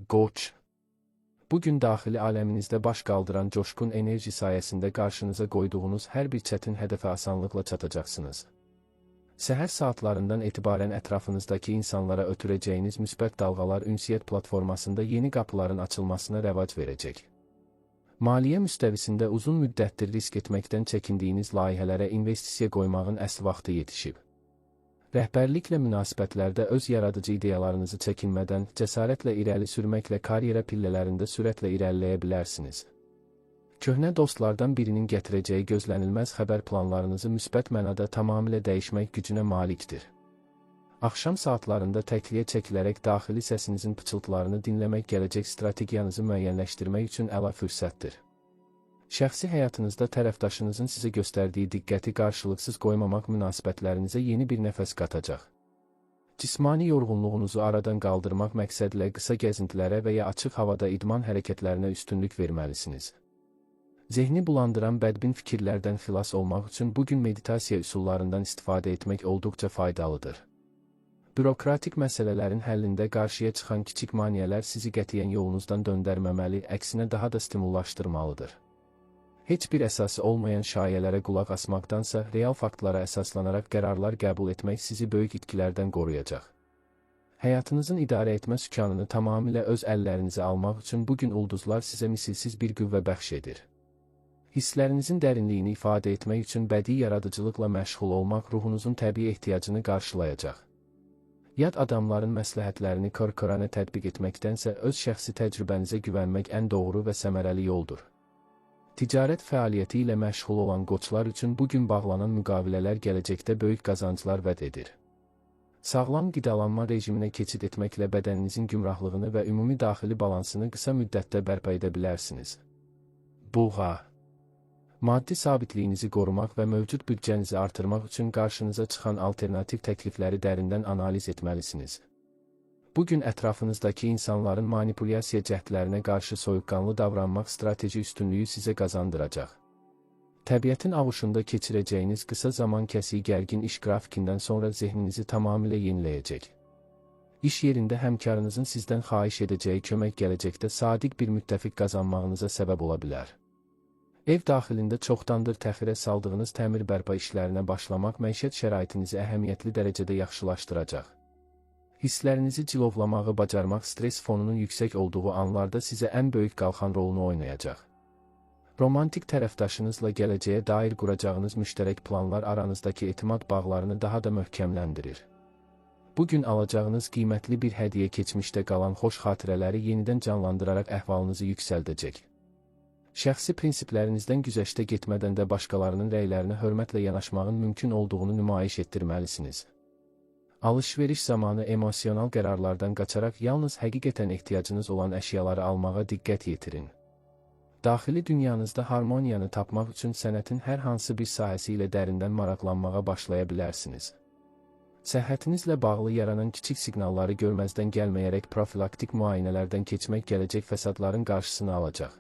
Qoç. Bugün daxili aləminizdə baş qaldıran coşqun enerji sayəsində qarşınıza qoyduğunuz hər bir çətin hədəfə asanlıqla çatacaqsınız. Səhər saatlarından etibarən ətrafınızdakı insanlara ötürəcəyiniz müsbət dalğalar ünsiyyət platformasında yeni qapıların açılmasına rəvac verəcək. Maliyyə müstəvisində uzun müddətdir risk etməkdən çəkindiyiniz layihələrə investisiya qoymağın əsl vaxtı yetişib. Rəhbərliklə münasibətlərdə öz yaradıcı ideyalarınızı çəkinmədən, cəsarətlə irəli sürməklə karyera pillələrində sürətlə irəliləyə bilərsiniz. Köhnə dostlardan birinin gətirəcəyi gözlənilməz xəbər planlarınızı müsbət mənada tamamilə dəyişmək gücünə malikdir. Axşam saatlarında təkliyə çəkilərək daxili səsinizin pıçıltılarını dinləmək gələcək strategiyanızı müəyyənləşdirmək üçün əla fürsətdir. Şəxsi həyatınızda tərəfdaşınızın sizə göstərdiyi diqqəti qarşılıqsız qoymamaq münasibətlərinizə yeni bir nəfəs qatacaq. Cismani yorğunluğunuzu aradan qaldırmaq məqsədilə qısa gəzintilərə və ya açıq havada idman hərəkətlərinə üstünlük verməlisiniz. Zehni bulandıran bədbin fikirlərdən xilas olmaq üçün bugün meditasiya üsullarından istifadə etmək olduqca faydalıdır. Bürokratik məsələlərin həllində qarşıya çıxan kiçik maneələr sizi qətiyyən yolunuzdan döndərməməli, əksinə daha da stimullaşdırmalıdır. Heç bir əsası olmayan şayələrə qulaq asmaqdansa, real faktlara əsaslanaraq qərarlar qəbul etmək sizi böyük itkilərdən qoruyacaq. Həyatınızın idarə etmə sükanını tamamilə öz əllərinizə almaq üçün bugün ulduzlar sizə misilsiz bir qüvvə bəxş edir. Hisslərinizin dərinliyini ifadə etmək üçün bədii yaradıcılıqla məşğul olmaq ruhunuzun təbii ehtiyacını qarşılayacaq. Yad adamların məsləhətlərini kör-körənə tətbiq etməkdənsə öz şəxsi təcrübənizə güvənmək ən doğru və səmərəli yoldur. Ticarət fəaliyyəti ilə məşğul olan qoçlar üçün bugün bağlanan müqavilələr gələcəkdə böyük qazanclar vəd edir. Sağlam qidalanma rejiminə keçid etməklə bədəninizin gümrahlığını və ümumi daxili balansını qısa müddətdə bərpa edə bilərsiniz. Buğa. Maddi sabitliyinizi qorumaq və mövcud büdcənizi artırmaq üçün qarşınıza çıxan alternativ təklifləri dərindən analiz etməlisiniz. Bugün ətrafınızdakı insanların manipulyasiya cəhdlərinə qarşı soyuqqanlı davranmaq strateji üstünlüyü sizə qazandıracaq. Təbiətin avuşunda keçirəcəyiniz qısa zaman kəsiyi gərgin iş qrafikindən sonra zehninizi tamamilə yeniləyəcək. İş yerində həmkarınızın sizdən xahiş edəcəyi kömək gələcəkdə sadiq bir müttəfiq qazanmağınıza səbəb ola bilər. Ev daxilində çoxdandır təxirə saldığınız təmir bərpa işlərinə başlamaq məişət şəraitinizi əhəmiyyətli dərəcədə yaxşılaşdıracaq. Hisslərinizi cilovlamağı bacarmaq stres fonunun yüksək olduğu anlarda sizə ən böyük qalxan rolunu oynayacaq. Romantik tərəfdaşınızla gələcəyə dair quracağınız müştərək planlar aranızdakı etimad bağlarını daha da möhkəmləndirir. Bugün alacağınız qiymətli bir hədiyyə keçmişdə qalan xoş xatirələri yenidən canlandıraraq əhvalınızı yüksəldəcək. Şəxsi prinsiplərinizdən güzəştə getmədən də başqalarının rəylərinə hörmətlə yanaşmağın mümkün olduğunu nümayiş etdirməlisiniz. Alış-veriş zamanı emosional qərarlardan qaçaraq yalnız həqiqətən ehtiyacınız olan əşyaları almağa diqqət yetirin. Daxili dünyanızda harmoniyanı tapmaq üçün sənətin hər hansı bir sahəsi ilə dərindən maraqlanmağa başlaya bilərsiniz. Səhhətinizlə bağlı yaranan kiçik siqnalları görməzdən gəlməyərək profilaktik müayinələrdən keçmək gələcək fəsadların qarşısını alacaq.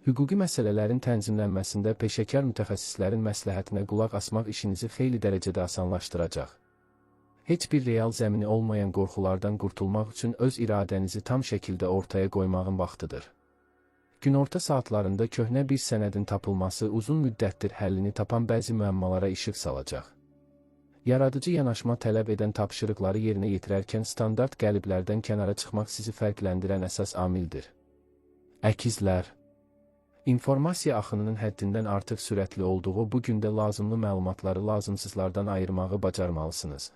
Hüquqi məsələlərin tənzimlənməsində peşəkar mütəxəssislərin məsləhətinə qulaq asmaq işinizi xeyli dərəcədə asanlaşdıracaq. Heç bir real zəmini olmayan qorxulardan qurtulmaq üçün öz iradənizi tam şəkildə ortaya qoymağın vaxtıdır. Günorta saatlarında köhnə bir sənədin tapılması uzun müddətdir həllini tapan bəzi müəmmalara işıq salacaq. Yaradıcı yanaşma tələb edən tapşırıqları yerinə yetirərkən standart qəliblərdən kənara çıxmaq sizi fərqləndirən əsas amildir. Əkizlər. İnformasiya axınının həddindən artıq sürətli olduğu bu gündə lazımlı məlumatları lazımsızlardan ayırmağı bacarmalısınız.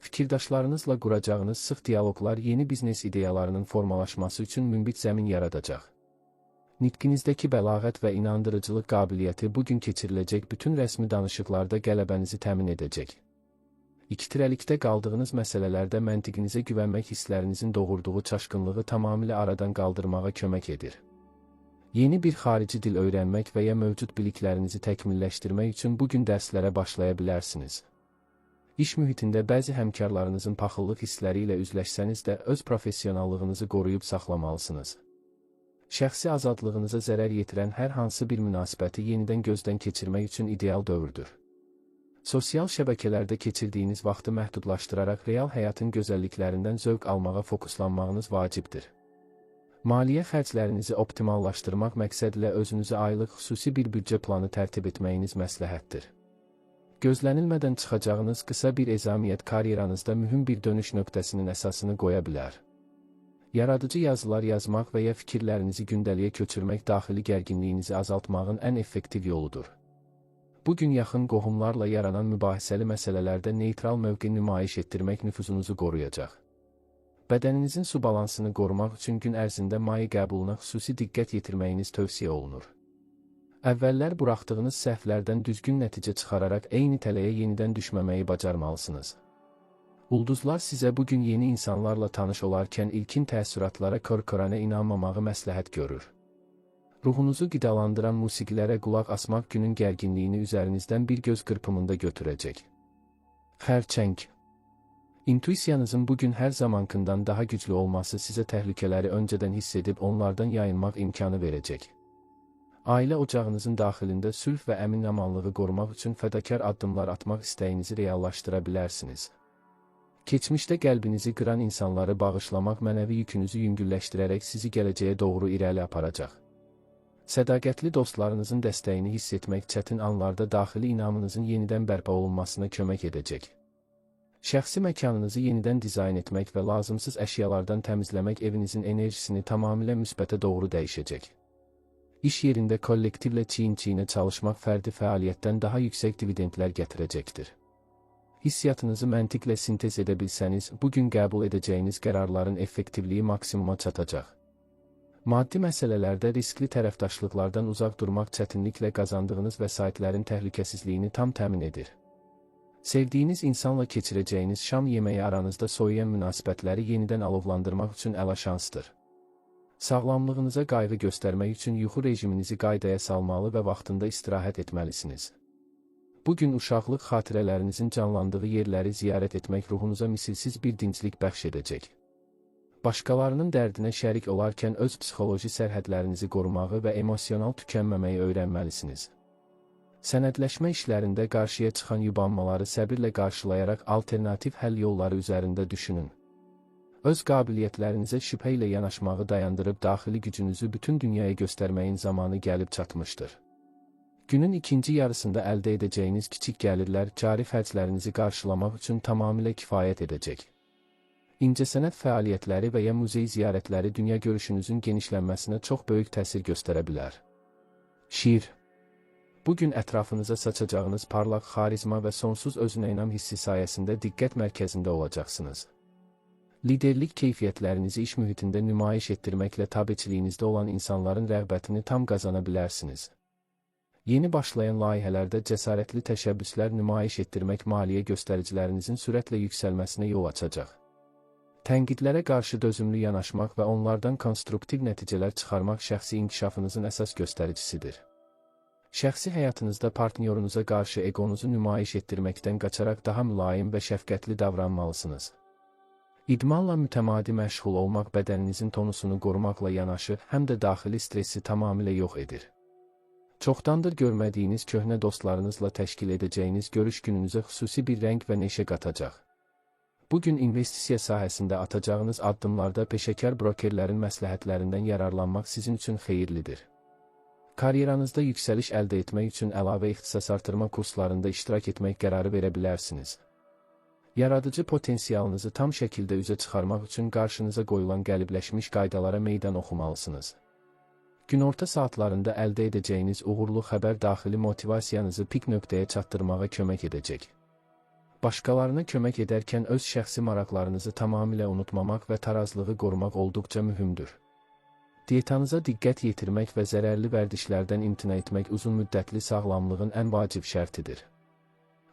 Fikirdaşlarınızla quracağınız sıx diyaloqlar yeni biznes ideyalarının formalaşması üçün münbit zəmin yaradacaq. Nitqinizdəki bəlağət və inandırıcılıq qabiliyyəti bugün keçiriləcək bütün rəsmi danışıqlarda qələbənizi təmin edəcək. İkitirəlikdə qaldığınız məsələlərdə məntiqinizə güvənmək hisslərinizin doğurduğu çaşqınlığı tamamilə aradan qaldırmağa kömək edir. Yeni bir xarici dil öyrənmək və ya mövcud biliklərinizi təkmilləşdirmək üçün bugün dərslərə başlaya bilərsiniz. İş mühitində bəzi həmkarlarınızın paxıllıq hissləri ilə üzləşsəniz də öz professionallığınızı qoruyub saxlamalısınız. Şəxsi azadlığınıza zərər yetirən hər hansı bir münasibəti yenidən gözdən keçirmək üçün ideal dövrdür. Sosial şəbəkələrdə keçirdiyiniz vaxtı məhdudlaşdıraraq real həyatın gözəlliklərindən zövq almağa fokuslanmağınız vacibdir. Maliyyə xərclərinizi optimallaşdırmaq məqsədilə özünüzə aylıq xüsusi bir büdcə planı tərtib etməyiniz məsləhətdir. Gözlənilmədən çıxacağınız qısa bir ezamiyyət karyeranızda mühüm bir dönüş nöqtəsinin əsasını qoya bilər. Yaradıcı yazılar yazmaq və ya fikirlərinizi gündəliyə köçürmək daxili gərginliyinizi azaltmağın ən effektiv yoludur. Bu gün yaxın qohumlarla yaranan mübahisəli məsələlərdə neytral mövqe nümayiş etdirmək nüfuzunuzu qoruyacaq. Bədəninizin su balansını qorumaq üçün gün ərzində maye qəbuluna xüsusi diqqət yetirməyiniz tövsiyə olunur. Əvvəllər buraxdığınız səhvlərdən düzgün nəticə çıxararaq eyni tələyə yenidən düşməməyi bacarmalısınız. Ulduzlar sizə bugün yeni insanlarla tanış olarkən ilkin təəssüratlara kör-körənə inanmamağı məsləhət görür. Ruhunuzu qidalandıran musiqilərə qulaq asmaq günün gərginliyini üzərinizdən bir göz qırpımında götürəcək. Xərçəng. İntuisiyanızın bugün hər zamankından daha güclü olması sizə təhlükələri öncədən hiss edib onlardan yayınmaq imkanı verəcək. Ailə ocağınızın daxilində sülh və əmin-amanlığı qorumaq üçün fədakar addımlar atmaq istəyinizi reallaşdıra bilərsiniz. Keçmişdə qəlbinizi qıran insanları bağışlamaq mənəvi yükünüzü yüngülləşdirərək sizi gələcəyə doğru irəli aparacaq. Sədaqətli dostlarınızın dəstəyini hiss etmək çətin anlarda daxili inamınızın yenidən bərpa olunmasına kömək edəcək. Şəxsi məkanınızı yenidən dizayn etmək və lazımsız əşyalardan təmizləmək evinizin enerjisini tamamilə müsbətə doğru dəyişəcək. İş yerində kollektivlə çiyin-çiyinə çalışmaq fərdi fəaliyyətdən daha yüksək dividendlər gətirəcəkdir. Hissiyatınızı məntiqlə sintez edə bilsəniz, bugün qəbul edəcəyiniz qərarların effektivliyi maksimuma çatacaq. Maddi məsələlərdə riskli tərəfdaşlıqlardan uzaq durmaq çətinliklə qazandığınız vəsaitlərin təhlükəsizliyini tam təmin edir. Sevdiyiniz insanla keçirəcəyiniz şam yeməyi aranızda soyuyan münasibətləri yenidən alovlandırmaq üçün əla şansdır. Sağlamlığınıza qayğı göstərmək üçün yuxu rejiminizi qaydaya salmalı və vaxtında istirahət etməlisiniz. Bugün uşaqlıq xatirələrinizin canlandığı yerləri ziyarət etmək ruhunuza misilsiz bir dinclik bəxş edəcək. Başqalarının dərdinə şərik olarkən öz psixoloji sərhədlərinizi qorumağı və emosional tükənməməyi öyrənməlisiniz. Sənədləşmə işlərində qarşıya çıxan yubanmaları səbirlə qarşılayaraq alternativ həll yolları üzərində düşünün. Öz qabiliyyətlərinizə şübhə ilə yanaşmağı dayandırıb daxili gücünüzü bütün dünyaya göstərməyin zamanı gəlib çatmışdır. Günün ikinci yarısında əldə edəcəyiniz kiçik gəlirlər cari xərclərinizi qarşılamaq üçün tamamilə kifayət edəcək. İncəsənət fəaliyyətləri və ya muzey ziyarətləri dünya görüşünüzün genişlənməsinə çox böyük təsir göstərə bilər. Şiir. Bugün ətrafınıza saçacağınız parlaq xarizma və sonsuz özünə inam hissi sayəsində diqqət mərkəzində olacaqsınız. Liderlik keyfiyyətlərinizi iş mühitində nümayiş etdirməklə tabeçiliyinizdə olan insanların rəğbətini tam qazana bilərsiniz. Yeni başlayan layihələrdə cəsarətli təşəbbüslər nümayiş etdirmək maliyyə göstəricilərinizin sürətlə yüksəlməsinə yol açacaq. Tənqidlərə qarşı dözümlü yanaşmaq və onlardan konstruktiv nəticələr çıxarmaq şəxsi inkişafınızın əsas göstəricisidir. Şəxsi həyatınızda partnyorunuza qarşı egonuzu nümayiş etdirməkdən qaçaraq daha mülayim və şəfqətli davranmalısınız. İdmanla mütəmadi məşğul olmaq bədəninizin tonusunu qorumaqla yanaşı, həm də daxili stressi tamamilə yox edir. Çoxdandır görmədiyiniz köhnə dostlarınızla təşkil edəcəyiniz görüş gününüzə xüsusi bir rəng və neşə qatacaq. Bugün investisiya sahəsində atacağınız addımlarda peşəkar brokerlərin məsləhətlərindən yararlanmaq sizin üçün xeyirlidir. Karyeranızda yüksəliş əldə etmək üçün əlavə ixtisas artırma kurslarında iştirak etmək qərarı verə bilərsiniz. Yaradıcı potensialınızı tam şəkildə üzə çıxarmaq üçün qarşınıza qoyulan qəlibləşmiş qaydalara meydan oxumalısınız. Günorta saatlarında əldə edəcəyiniz uğurlu xəbər daxili motivasiyanızı pik nöqtəyə çatdırmağa kömək edəcək. Başqalarına kömək edərkən öz şəxsi maraqlarınızı tamamilə unutmamaq və tarazlığı qorumaq olduqca mühümdür. Dietanıza diqqət yetirmək və zərərli vərdişlərdən imtina etmək uzunmüddətli sağlamlığın ən vacib şərtidir.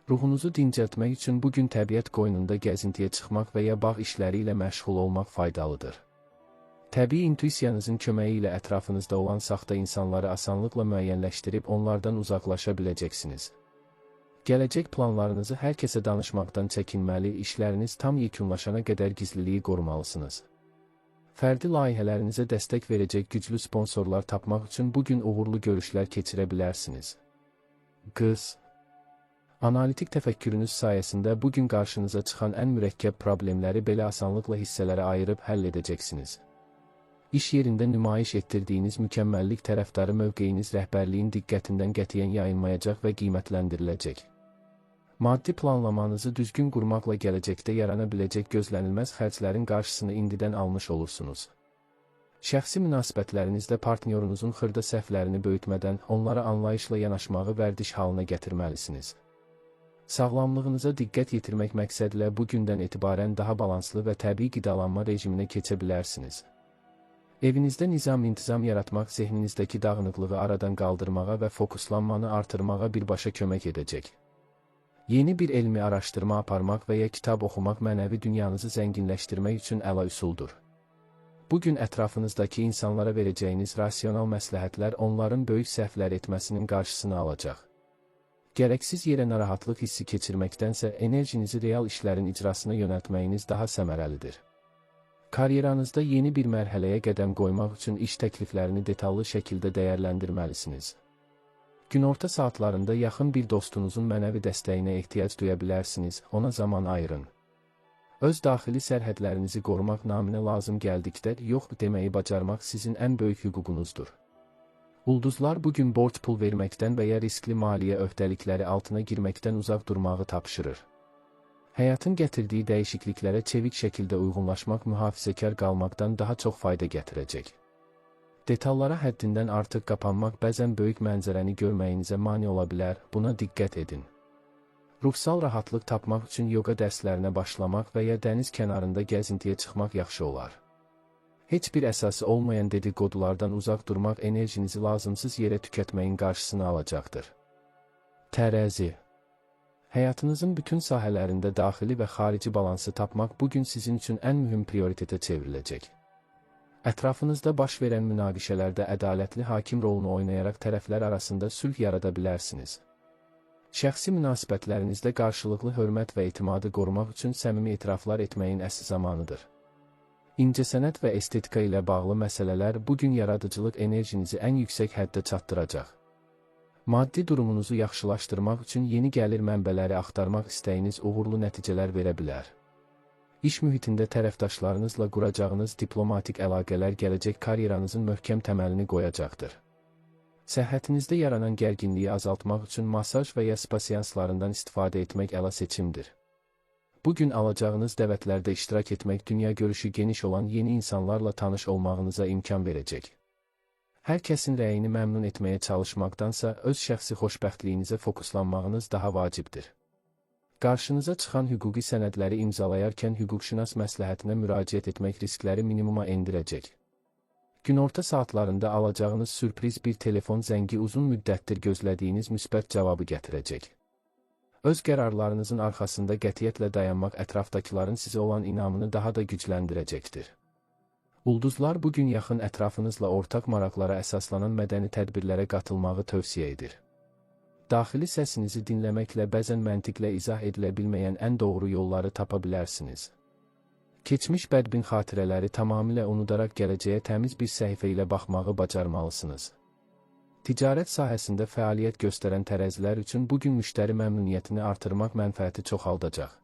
Ruhunuzu dincəltmək üçün bugün təbiət qoynunda gəzintiyə çıxmaq və ya bağ işləri ilə məşğul olmaq faydalıdır. Təbii intuisiyanızın köməyi ilə ətrafınızda olan saxta insanları asanlıqla müəyyənləşdirib onlardan uzaqlaşa biləcəksiniz. Gələcək planlarınızı hər kəsə danışmaqdan çəkinməli, işləriniz tam yekunlaşana qədər gizliliyi qorumalısınız. Fərdi layihələrinizə dəstək verəcək güclü sponsorlar tapmaq üçün bugün uğurlu görüşlər keçirə bilərsiniz. Qız. Analitik təfəkkürünüz sayəsində bugün qarşınıza çıxan ən mürəkkəb problemləri belə asanlıqla hissələrə ayırıb həll edəcəksiniz. İş yerində nümayiş etdirdiyiniz mükəmməllik tərəfdarı mövqeyiniz rəhbərliyin diqqətindən qətiyyən yayınmayacaq və qiymətləndiriləcək. Maddi planlamanızı düzgün qurmaqla gələcəkdə yarana biləcək gözlənilməz xərclərin qarşısını indidən almış olursunuz. Şəxsi münasibətlərinizdə partnyorunuzun xırda səhvlərini böyütmədən onlara anlayışla yanaşmağı vərdiş halına gətirməlisiniz. Sağlamlığınıza diqqət yetirmək məqsədilə bu gündən etibarən daha balanslı və təbii qidalanma rejiminə keçə bilərsiniz. Evinizdə nizam-intizam yaratmaq zehninizdəki dağınıqlığı aradan qaldırmağa və fokuslanmanı artırmağa birbaşa kömək edəcək. Yeni bir elmi araşdırma aparmaq və ya kitab oxumaq mənəvi dünyanızı zənginləşdirmək üçün əla üsuldur. Bugün ətrafınızdakı insanlara verəcəyiniz rasional məsləhətlər onların böyük səhvlər etməsinin qarşısını alacaq. Gərəksiz yerə narahatlıq hissi keçirməkdənsə enerjinizi real işlərin icrasına yönəltməyiniz daha səmərəlidir. Karyeranızda yeni bir mərhələyə qədəm qoymaq üçün iş təkliflərini detallı şəkildə dəyərləndirməlisiniz. Günorta saatlarında yaxın bir dostunuzun mənəvi dəstəyinə ehtiyac duya bilərsiniz, ona zaman ayırın. Öz daxili sərhədlərinizi qorumaq naminə lazım gəldikdə yox deməyi bacarmaq sizin ən böyük hüququnuzdur. Ulduzlar bugün borc pul verməkdən və ya riskli maliyyə öhdəlikləri altına girməkdən uzaq durmağı tapşırır. Həyatın gətirdiyi dəyişikliklərə çevik şəkildə uyğunlaşmaq mühafizəkar qalmaqdan daha çox fayda gətirəcək. Detallara həddindən artıq qapanmaq bəzən böyük mənzərəni görməyinizə mane ola bilər, buna diqqət edin. Ruhsal rahatlıq tapmaq üçün yoga dərslərinə başlamaq və ya dəniz kənarında gəzintiyə çıxmaq yaxşı olar. Heç bir əsası olmayan dedikodulardan uzaq durmaq enerjinizi lazımsız yerə tükətməyin qarşısını alacaqdır. Tərəzi. Həyatınızın bütün sahələrində daxili və xarici balansı tapmaq bugün sizin üçün ən mühüm prioritetə çevriləcək. Ətrafınızda baş verən münaqişələrdə ədalətli hakim rolunu oynayaraq tərəflər arasında sülh yarada bilərsiniz. Şəxsi münasibətlərinizdə qarşılıqlı hörmət və etimadı qorumaq üçün səmimi etiraflar etməyin əsl zamanıdır. İncəsənət və estetika ilə bağlı məsələlər bugün yaradıcılıq enerjinizi ən yüksək həddə çatdıracaq. Maddi durumunuzu yaxşılaşdırmaq üçün yeni gəlir mənbələri axtarmaq istəyiniz uğurlu nəticələr verə bilər. İş mühitində tərəfdaşlarınızla quracağınız diplomatik əlaqələr gələcək karyeranızın möhkəm təməlini qoyacaqdır. Səhhətinizdə yaranan gərginliyi azaltmaq üçün masaj və ya spa seanslarından istifadə etmək əla seçimdir. Bugün alacağınız dəvətlərdə iştirak etmək dünya görüşü geniş olan yeni insanlarla tanış olmağınıza imkan verəcək. Hər kəsin rəyini məmnun etməyə çalışmaqdansa öz şəxsi xoşbəxtliyinizə fokuslanmağınız daha vacibdir. Qarşınıza çıxan hüquqi sənədləri imzalayarkən hüquqşünas məsləhətinə müraciət etmək riskləri minimuma endirəcək. Günorta saatlarında alacağınız sürpriz bir telefon zəngi uzun müddətdir gözlədiyiniz müsbət cavabı gətirəcək. Öz qərarlarınızın arxasında qətiyyətlə dayanmaq ətrafdakıların sizə olan inamını daha da gücləndirəcəkdir. Ulduzlar bugün yaxın ətrafınızla ortaq maraqlara əsaslanan mədəni tədbirlərə qatılmağı tövsiyə edir. Daxili səsinizi dinləməklə bəzən məntiqlə izah edilə bilməyən ən doğru yolları tapa bilərsiniz. Keçmiş bədbin xatirələri tamamilə unudaraq gələcəyə təmiz bir səhifə ilə baxmağı bacarmalısınız. Ticarət sahəsində fəaliyyət göstərən tərəzilər üçün bugün müştəri məmnuniyyətini artırmaq mənfəəti çoxaldacaq.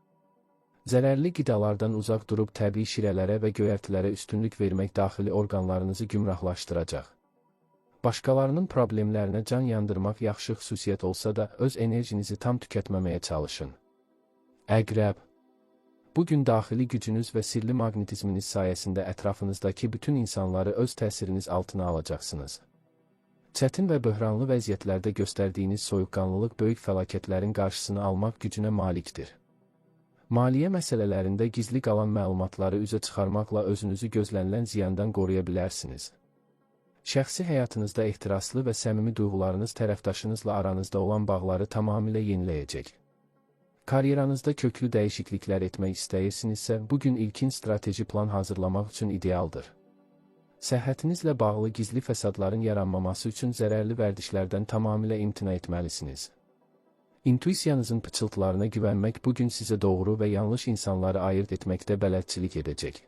Zərərli qidalardan uzaq durub təbii şirələrə və göyərtilərə üstünlük vermək daxili orqanlarınızı gümrahlaşdıracaq. Başqalarının problemlərinə can yandırmaq yaxşı xüsusiyyət olsa da öz enerjinizi tam tükətməməyə çalışın. Əqrəb. Bugün daxili gücünüz və sirli maqnetizminiz sayəsində ətrafınızdakı bütün insanları öz təsiriniz altına alacaqsınız. Çətin və böhranlı vəziyyətlərdə göstərdiyiniz soyuqqanlılıq böyük fəlakətlərin qarşısını almaq gücünə malikdir. Maliyyə məsələlərində gizli qalan məlumatları üzə çıxarmaqla özünüzü gözlənilən ziyandan qoruya bilərsiniz. Şəxsi həyatınızda ehtiraslı və səmimi duyğularınız tərəfdaşınızla aranızda olan bağları tamamilə yeniləyəcək. Karyeranızda köklü dəyişikliklər etmək istəyirsinizsə, bugün ilkin strateji plan hazırlamaq üçün idealdır. Səhhətinizlə bağlı gizli fəsadların yaranmaması üçün zərərli vərdişlərdən tamamilə imtina etməlisiniz. İntuisiyanızın pıçıltılarına güvənmək bugün sizə doğru və yanlış insanları ayırt etməkdə bələdçilik edəcək.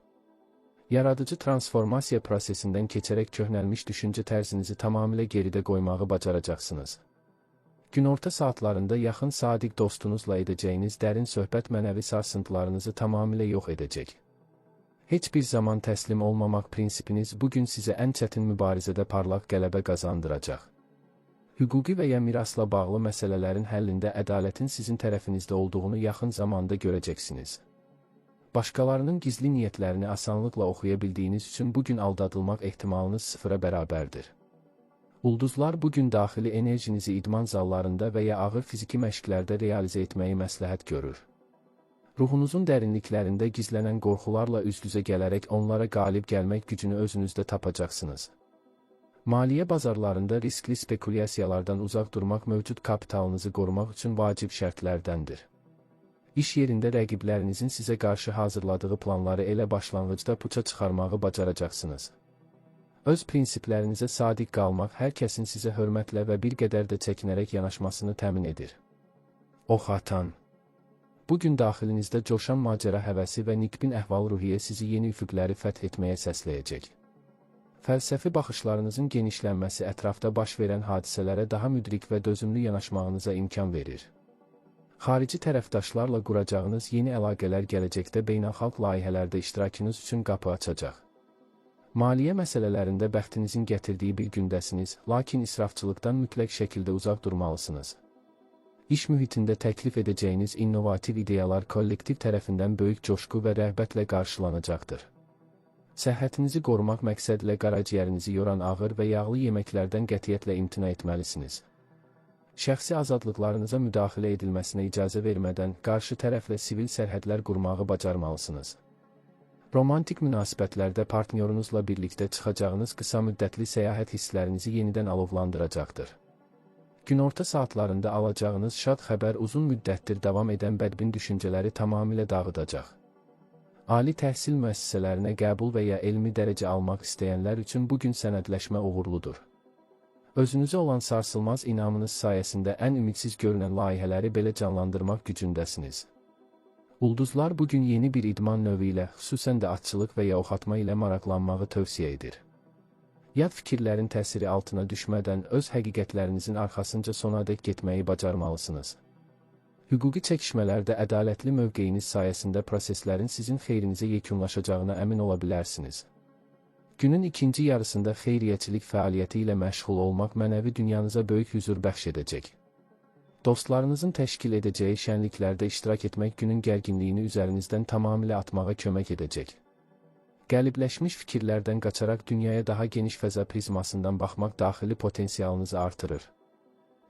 Yaradıcı transformasiya prosesindən keçərək köhnəlmiş düşüncə tərzinizi tamamilə geridə qoymağı bacaracaqsınız. Günorta saatlarında yaxın sadiq dostunuzla edəcəyiniz dərin söhbət mənəvi sarsıntılarınızı tamamilə yox edəcək. Heç bir zaman təslim olmamaq prinsipiniz bugün sizə ən çətin mübarizədə parlaq qələbə qazandıracaq. Hüquqi və ya mirasla bağlı məsələlərin həllində ədalətin sizin tərəfinizdə olduğunu yaxın zamanda görəcəksiniz. Başqalarının gizli niyyətlərini asanlıqla oxuya bildiyiniz üçün bugün aldadılmaq ehtimalınız sıfıra bərabərdir. Ulduzlar bugün daxili enerjinizi idman zallarında və ya ağır fiziki məşqlərdə realizə etməyi məsləhət görür. Ruhunuzun dərinliklərində gizlənən qorxularla üz-üzə gələrək onlara qalib gəlmək gücünü özünüzdə tapacaqsınız. Maliyyə bazarlarında riskli spekulyasiyalardan uzaq durmaq mövcud kapitalınızı qorumaq üçün vacib şərtlərdəndir. İş yerində rəqiblərinizin sizə qarşı hazırladığı planları elə başlanğıcda puça çıxarmağı bacaracaqsınız. Öz prinsiplərinizə sadiq qalmaq hər kəsin sizə hörmətlə və bir qədər də çəkinərək yanaşmasını təmin edir. Ox atan. Bugün daxilinizdə coşan macəra həvəsi və nikbin əhval-ruhiyyə sizi yeni üfüqləri fəth etməyə səsləyəcək. Fəlsəfi baxışlarınızın genişlənməsi ətrafda baş verən hadisələrə daha müdrik və dözümlü yanaşmağınıza imkan verir. Xarici tərəfdaşlarla quracağınız yeni əlaqələr gələcəkdə beynəlxalq layihələrdə iştirakınız üçün qapı açacaq. Maliyyə məsələlərində bəxtinizin gətirdiyi bir gündəsiniz, lakin israfçılıqdan mütləq şəkildə uzaq durmalısınız. İş mühitində təklif edəcəyiniz innovativ ideyalar kollektiv tərəfindən böyük coşqu və rəğbətlə qarşılanacaqdır. Səhhətinizi qorumaq məqsədlə qaraciyərinizi yoran ağır və yağlı yeməklərdən qətiyyətlə imtina etməlisiniz. Şəxsi azadlıqlarınıza müdaxilə edilməsinə icazə vermədən qarşı tərəflə sivil sərhədlər qurmağı bacarmalısınız. Romantik münasibətlərdə partnyorunuzla birlikdə çıxacağınız qısa müddətli səyahət hisslərinizi yenidən alovlandıracaqdır. Günorta saatlarında alacağınız şad xəbər uzun müddətdir davam edən bədbin düşüncələri tamamilə dağıdacaq. Ali təhsil müəssisələrinə qəbul və ya elmi dərəcə almaq istəyənlər üçün bugün sənədləşmə uğurludur. Özünüzə olan sarsılmaz inamınız sayəsində ən ümidsiz görünən layihələri belə canlandırmaq gücündəsiniz. Ulduzlar bugün yeni bir idman növü ilə, xüsusən də atçılıq və ya oxatma ilə maraqlanmağı tövsiyə edir. Yad fikirlərin təsiri altına düşmədən öz həqiqətlərinizin arxasınca sonadək getməyi bacarmalısınız. Hüquqi çəkişmələrdə ədalətli mövqeyiniz sayəsində proseslərin sizin xeyrinizə yekunlaşacağına əmin ola bilərsiniz. Günün ikinci yarısında xeyriyyəçilik fəaliyyəti ilə məşğul olmaq mənəvi dünyanıza böyük hüzur bəxş edəcək. Dostlarınızın təşkil edəcəyi şənliklərdə iştirak etmək günün gərginliyini üzərinizdən tamamilə atmağa kömək edəcək. Qəlibləşmiş fikirlərdən qaçaraq dünyaya daha geniş fəza prizmasından baxmaq daxili potensialınızı artırır.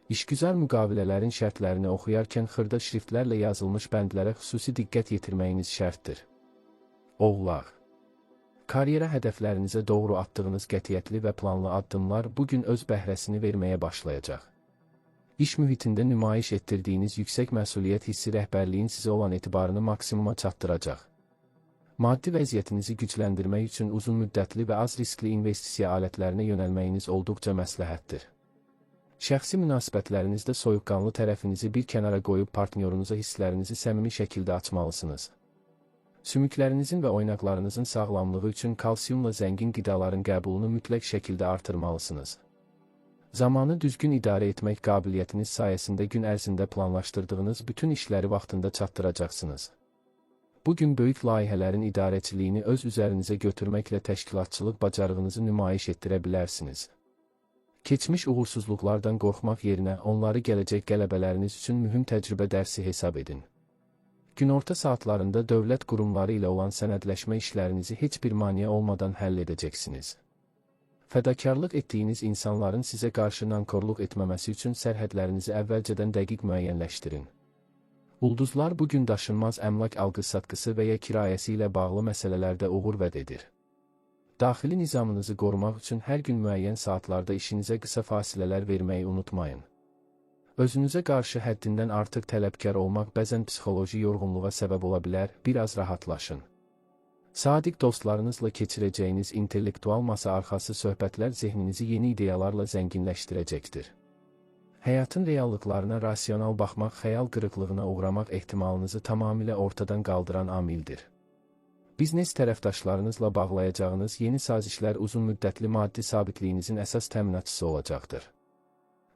İşgüzar müqavilələrin şərtlərini oxuyarkən xırda şriftlərlə yazılmış bəndlərə xüsusi diqqət yetirməyiniz şərtdir. Oğlaq. Karyera hədəflərinizə doğru atdığınız qətiyyətli və planlı addımlar bugün öz bəhrəsini verməyə başlayacaq. İş mühitində nümayiş etdirdiyiniz yüksək məsuliyyət hissi rəhbərliyin sizə olan etibarını maksimuma çatdıracaq. Maddi vəziyyətinizi gücləndirmək üçün uzun müddətli və az riskli investisiya alətlərinə yönəlməyiniz olduqca məsləhətdir. Şəxsi münasibətlərinizdə soyuqqanlı tərəfinizi bir kənara qoyub partnyorunuza hisslərinizi səmimi şəkildə açmalısınız. Sümüklərinizin və oynaqlarınızın sağlamlığı üçün kalsiyumla zəngin qidaların qəbulunu mütləq şəkildə artırmalısınız. Zamanı düzgün idarə etmək qabiliyyətiniz sayəsində gün ərzində planlaşdırdığınız bütün işləri vaxtında çatdıracaqsınız. Bugün böyük layihələrin idarəçiliyini öz üzərinizə götürməklə təşkilatçılıq bacarığınızı nümayiş etdirə bilərsiniz. Keçmiş uğursuzluqlardan qorxmaq yerinə onları gələcək qələbələriniz üçün mühüm təcrübə dərsi hesab edin. Günorta saatlarında dövlət qurumları ilə olan sənədləşmə işlərinizi heç bir maneə olmadan həll edəcəksiniz. Fədakarlıq etdiyiniz insanların sizə qarşı nankorluq etməməsi üçün sərhədlərinizi əvvəlcədən dəqiq müəyyənləşdirin. Ulduzlar bugün daşınmaz əmlak alqı-satqısı və ya kirayəsi ilə bağlı məsələlərdə uğur vəd edir. Daxili nizamınızı qorumaq üçün hər gün müəyyən saatlarda işinizə qısa fasilələr verməyi unutmayın. Özünüzə qarşı həddindən artıq tələbkar olmaq bəzən psixoloji yorğunluğa səbəb ola bilər, biraz rahatlaşın. Sadiq dostlarınızla keçirəcəyiniz intellektual masa arxası söhbətlər zehninizi yeni ideyalarla zənginləşdirəcəkdir. Həyatın reallıqlarına rasional baxmaq xəyal qırıqlığına uğramaq ehtimalınızı tamamilə ortadan qaldıran amildir. Biznes tərəfdaşlarınızla bağlayacağınız yeni sazişlər uzun müddətli maddi sabitliyinizin əsas təminatçısı olacaqdır.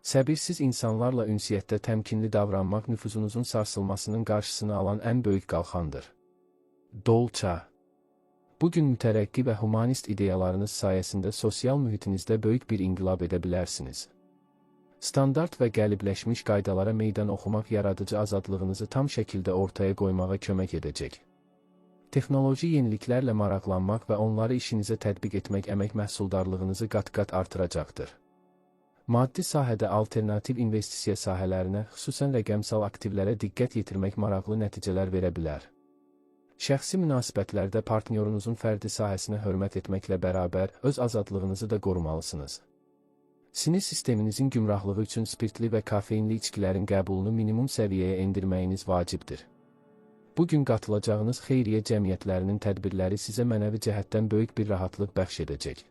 Səbirsiz insanlarla ünsiyyətdə təmkinli davranmaq nüfuzunuzun sarsılmasının qarşısını alan ən böyük qalxandır. Dolça. Bugün mütərəqqi və humanist ideyalarınız sayəsində sosial mühitinizdə böyük bir inqilab edə bilərsiniz. Standart və qəlibləşmiş qaydalara meydan oxumaq yaradıcı azadlığınızı tam şəkildə ortaya qoymağa kömək edəcək. Texnoloji yeniliklərlə maraqlanmaq və onları işinizə tətbiq etmək əmək məhsuldarlığınızı qat-qat artıracaqdır. Maddi sahədə alternativ investisiya sahələrinə, xüsusən rəqəmsal aktivlərə diqqət yetirmək maraqlı nəticələr verə bilər. Şəxsi münasibətlərdə partnyorunuzun fərdi sahəsinə hörmət etməklə bərabər öz azadlığınızı da qorumalısınız. Sinir sisteminizin gümrahlığı üçün spirtli və kafeinli içkilərin qəbulunu minimum səviyyəyə endirməyiniz vacibdir. Bugün qatılacağınız xeyriyyə cəmiyyətlərinin tədbirləri sizə mənəvi cəhətdən böyük bir rahatlıq bəxş edəcək.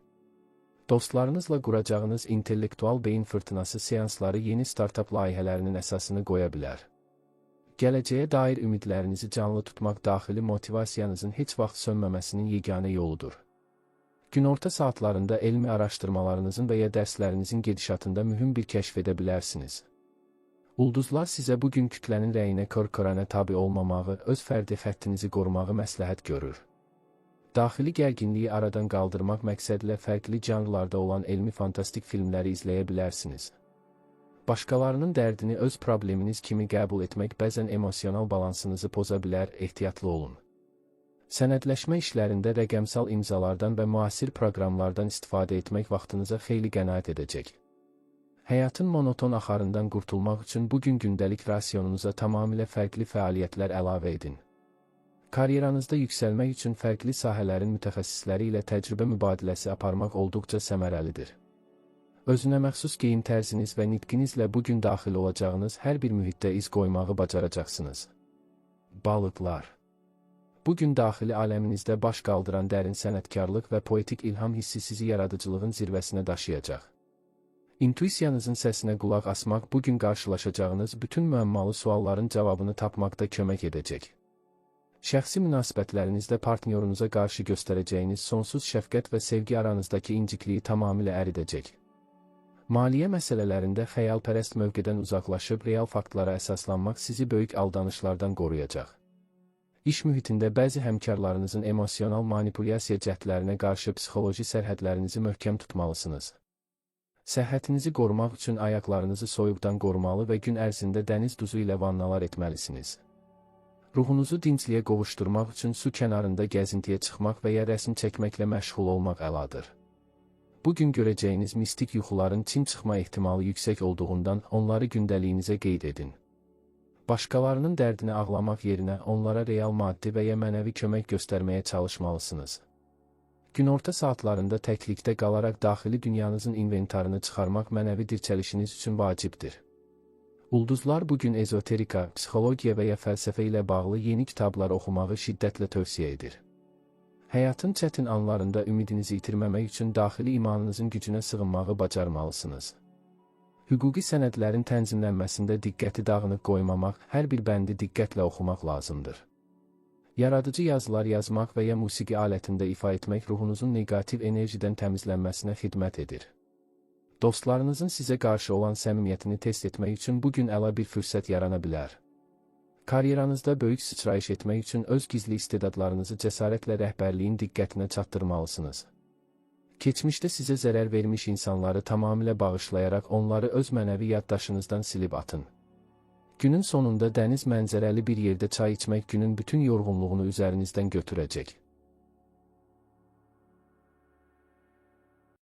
Dostlarınızla quracağınız intellektual beyin fırtınası seansları yeni startup layihələrinin əsasını qoya bilər. Gələcəyə dair ümidlərinizi canlı tutmaq daxili motivasiyanızın heç vaxt sönməməsinin yeganə yoludur. Günorta saatlarında elmi araşdırmalarınızın və ya dərslərinizin gedişatında mühüm bir kəşf edə bilərsiniz. Ulduzlar sizə bugün kütlənin rəyinə kör-körənə tabi olmamağı, öz fərdi xəttinizi qorumağı məsləhət görür. Daxili gərginliyi aradan qaldırmaq məqsədilə fərqli janrlarda olan elmi fantastik filmləri izləyə bilərsiniz. Başqalarının dərdini öz probleminiz kimi qəbul etmək bəzən emosional balansınızı poza bilər, ehtiyatlı olun. Sənədləşmə işlərində rəqəmsal imzalardan və müasir proqramlardan istifadə etmək vaxtınıza xeyli qənaət edəcək. Həyatın monoton axarından qurtulmaq üçün bugün gündəlik rasionunuza tamamilə fərqli fəaliyyətlər əlavə edin. Karyeranızda yüksəlmək üçün fərqli sahələrin mütəxəssisləri ilə təcrübə mübadiləsi aparmaq olduqca səmərəlidir. Özünə məxsus geyim tərziniz və nitqinizlə bugün daxil olacağınız hər bir mühitdə iz qoymağı bacaracaqsınız. Balıqlar. Bugün daxili aləminizdə baş qaldıran dərin sənətkarlıq və poetik ilham hissi sizi yaradıcılığın zirvəsinə daşıyacaq. İntuisiyanızın səsinə qulaq asmaq bugün qarşılaşacağınız bütün müəmmalı sualların cavabını tapmaqda kömək edəcək. Şəxsi münasibətlərinizdə partnyorunuza qarşı göstərəcəyiniz sonsuz şəfqət və sevgi aranızdakı incikliyi tamamilə əridəcək. Maliyyə məsələlərində xəyalpərəst mövqedən uzaqlaşıb real faktlara əsaslanmaq sizi böyük aldanışlardan qoruyacaq. İş mühitində bəzi həmkarlarınızın emosional manipulyasiya cəhdlərinə qarşı psixoloji sərhədlərinizi möhkəm tutmalısınız. Səhhətinizi qorumaq üçün ayaqlarınızı soyuqdan qorumalı və gün ərzində dəniz duzu ilə vannalar etməlisiniz. Ruhunuzu dincliyə qovuşdurmaq üçün su kənarında gəzintiyə çıxmaq və ya rəsm çəkməklə məşğul olmaq əladır. Bugün görəcəyiniz mistik yuxuların çin çıxma ehtimalı yüksək olduğundan onları gündəliyinizə qeyd edin. Başqalarının dərdini ağlamaq yerinə onlara real maddi və ya mənəvi kömək göstərməyə çalışmalısınız. Günorta saatlarında təklikdə qalaraq daxili dünyanızın inventarını çıxarmaq mənəvi dirçəlişiniz üçün vacibdir. Ulduzlar bugün ezoterika, psixologiya və ya fəlsəfə ilə bağlı yeni kitablar oxumağı şiddətlə tövsiyə edir. Həyatın çətin anlarında ümidinizi itirməmək üçün daxili imanınızın gücünə sığınmağı bacarmalısınız. Hüquqi sənədlərin tənzimlənməsində diqqəti dağınıq qoymamaq, hər bir bəndi diqqətlə oxumaq lazımdır. Yaradıcı yazılar yazmaq və ya musiqi alətində ifa etmək ruhunuzun neqativ enerjidən təmizlənməsinə xidmət edir. Dostlarınızın sizə qarşı olan səmimiyyətini test etmək üçün bugün əla bir fürsət yarana bilər. Karyeranızda böyük sıçrayış etmək üçün öz gizli istedadlarınızı cəsarətlə rəhbərliyin diqqətinə çatdırmalısınız. Keçmişdə sizə zərər vermiş insanları tamamilə bağışlayaraq onları öz mənəvi yaddaşınızdan silib atın. Günün sonunda dəniz mənzərəli bir yerdə çay içmək günün bütün yorğunluğunu üzərinizdən götürəcək.